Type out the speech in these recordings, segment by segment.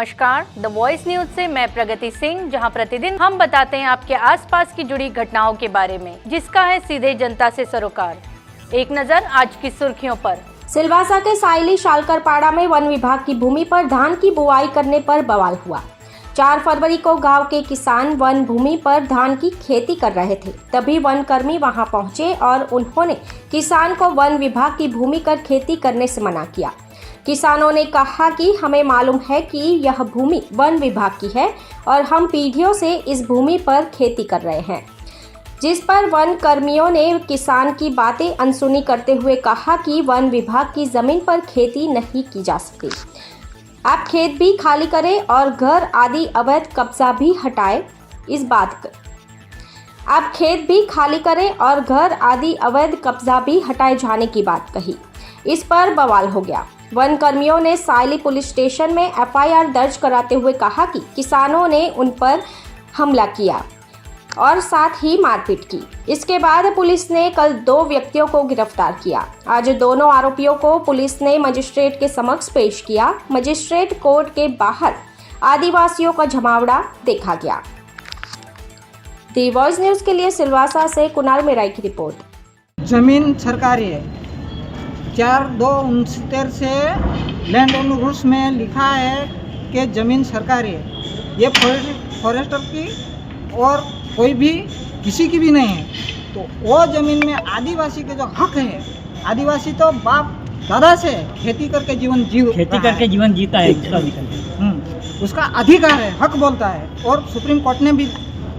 नमस्कार, the voice news से मैं प्रगति सिंह, जहां प्रतिदिन हम बताते हैं आपके आसपास की जुड़ी घटनाओं के बारे में, जिसका है सीधे जनता से सरोकार। एक नजर आज की सुर्खियों पर। सिलवासा के साइली शालकरपाड़ा में वन विभाग की भूमि पर धान की बुआई करने पर बवाल हुआ। 4 फरवरी को गांव के किसान वन भूमि पर धान की खेती कर रहे थे, तभी वन कर्मी वहां पहुंचे और उन्होंने किसान को वन विभाग की भूमि पर खेती करने से मना किया। किसानों ने कहा कि हमें मालूम है कि यह भूमि वन विभाग की है और हम पीढ़ियों से इस भूमि पर खेती कर रहे हैं, जिस पर वन कर्मियों ने किसान की बातें अनसुनी करते हुए कहा कि वन विभाग की जमीन पर खेती नहीं की जा सकती। आप खेत भी खाली करें और घर आदि अवैध कब्जा भी हटाएं। आप खेत भी खाली करें और घर आदि अवैध कब्जा भी हटाए जाने की बात कही। इस पर बवाल हो गया। वन कर्मियों ने साइली पुलिस स्टेशन में एफआईआर दर्ज कराते हुए कहा कि किसानों ने उन पर हमला किया और साथ ही मारपीट की। इसके बाद पुलिस ने कल 2 व्यक्तियों को गिरफ्तार किया। आज दोनों आरोपियों को पुलिस ने मजिस्ट्रेट के समक्ष पेश किया। मजिस्ट्रेट कोर्ट के बाहर आदिवासियों का जमावड़ा देखा गया। दी वॉइस न्यूज के लिए सिलवासा से कुणाल मेराई की रिपोर्ट। जमीन सरकारी है। 4/2/69 से लैंड ओनर रूल्स में लिखा है कि ज़मीन सरकारी है। ये फॉरेस्टर की और कोई भी किसी की भी नहीं है। तो वो ज़मीन में आदिवासी के जो हक है, आदिवासी तो बाप दादा से खेती करके जीवन जीता है, उसका अधिकार है, हक बोलता है और सुप्रीम कोर्ट ने भी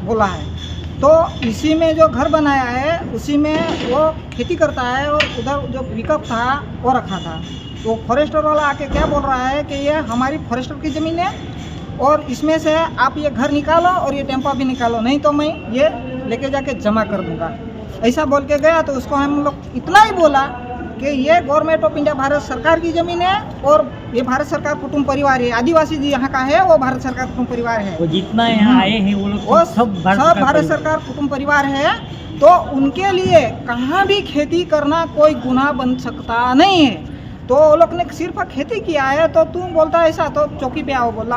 बोला है। तो इसी में जो घर बनाया है उसी में वो खेती करता है और उधर जो पिकअप था वो रखा था। तो फॉरेस्टर वाला आके क्या बोल रहा है कि ये हमारी फॉरेस्टर की ज़मीन है और इसमें से आप ये घर निकालो और ये टेम्पा भी निकालो, नहीं तो मैं ये लेके जाके जमा कर दूंगा। ऐसा बोल के गया। तो उसको हम लोग इतना ही बोला कि ये गवर्नमेंट ऑफ इंडिया भारत सरकार की ज़मीन है और ये भारत सरकार कुटुंब परिवार है। आदिवासी जी यहाँ का है, वो भारत सरकार कुटुंब परिवार है। वो जितना यहाँ आए हैं वो लोग सब भारत सरकार कुटुंब परिवार है। तो उनके लिए कहाँ भी खेती करना कोई गुनाह बन सकता नहीं है। तो वो लोग ने सिर्फ खेती किया है। तो तू बोलता है ऐसा, तो चौकी पे आओ बोला।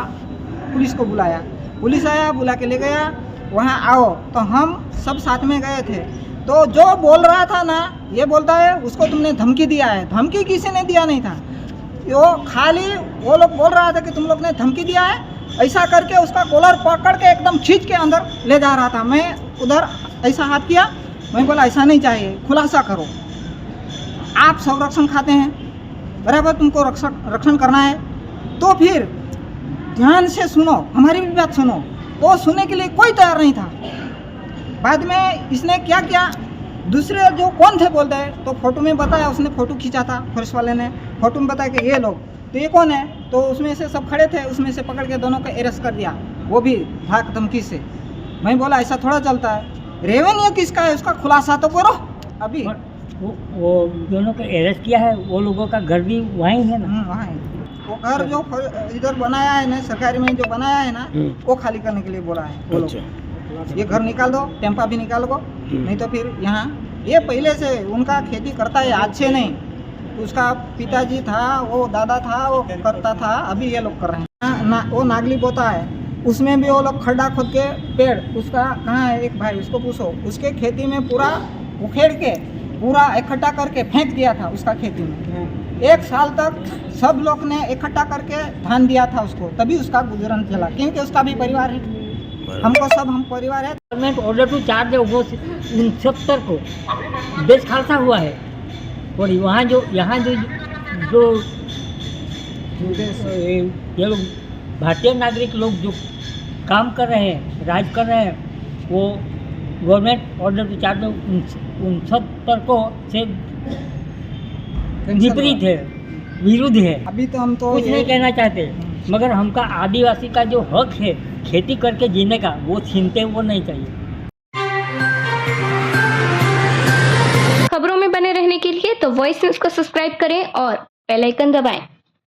पुलिस को बुलाया, पुलिस आया, बुला के ले गया। वहाँ आओ तो हम सब साथ में गए थे। तो जो बोल रहा था ना, ये बोलता है उसको तुमने धमकी दिया है। धमकी किसी ने दिया नहीं था। वो खाली वो लोग बोल रहा था कि तुम लोग ने धमकी दिया है। ऐसा करके उसका कॉलर पकड़ के एकदम खींच के अंदर ले जा रहा था। मैं उधर ऐसा हाथ किया, मैं बोला ऐसा नहीं चाहिए, खुलासा करो। आप संरक्षण खाते हैं, बराबर तुमको रक्षण करना है तो फिर ध्यान से सुनो, हमारी भी बात सुनो। तो सुनने के लिए कोई तैयार नहीं था। बाद में इसने क्या किया, दूसरे जो कौन थे बोलते हैं, तो फोटो में बताया, उसने फोटो खींचा था फॉरेस्ट वाले ने। फोटो में बताया कि ये लोग, तो ये कौन है। तो उसमें से सब खड़े थे, उसमें से पकड़ के दोनों को अरेस्ट कर दिया, वो भी धाक धमकी से। मैं बोला ऐसा थोड़ा चलता है, रेवेन्यू किसका है उसका खुलासा तो करो। अभी वो दोनों को अरेस्ट किया है। वो लोगों का घर भी वहीं है ना, वहाँ है। वो घर जो इधर बनाया है ना, सरकारी में जो बनाया है ना, वो खाली करने के लिए बोला है वो लोग। ये घर निकाल दो, टेम्पा भी निकाल दो, नहीं तो फिर यहाँ ये पहले से उनका खेती करता है, आज से नहीं। उसका पिताजी था, वो दादा था, वो करता था, अभी ये लोग कर रहे हैं। वो नागली बोता है, उसमें भी वो लोग खड्डा खोद के पेड़, उसका कहाँ है एक भाई, उसको पूछो, उसके खेती में पूरा उखेड़ के पूरा इकट्ठा करके फेंक दिया था उसका खेती में। 1 साल तक सब लोग ने इकट्ठा करके धान दिया था उसको, तभी उसका गुजरन चला, क्योंकि उसका भी परिवार है। हमको सब हम परिवार है। गवर्नमेंट ऑर्डर टू चार्ज है वो 69 को देश खालसा हुआ है। और वहाँ जो यहाँ जो ये लोग भारतीय नागरिक लोग जो काम कर रहे हैं, राज कर रहे हैं, वो गवर्नमेंट ऑर्डर टू चार्ज 69 को से विपरीत है, विरुद्ध है। अभी तो हम तो कुछ नहीं कहना चाहते, मगर हमका आदिवासी का जो हक है खेती करके जीने का, वो छीनते वो नहीं चाहिए। खबरों में बने रहने के लिए तो वॉइस न्यूज को सब्सक्राइब करें और बेल आइकन दबाएं।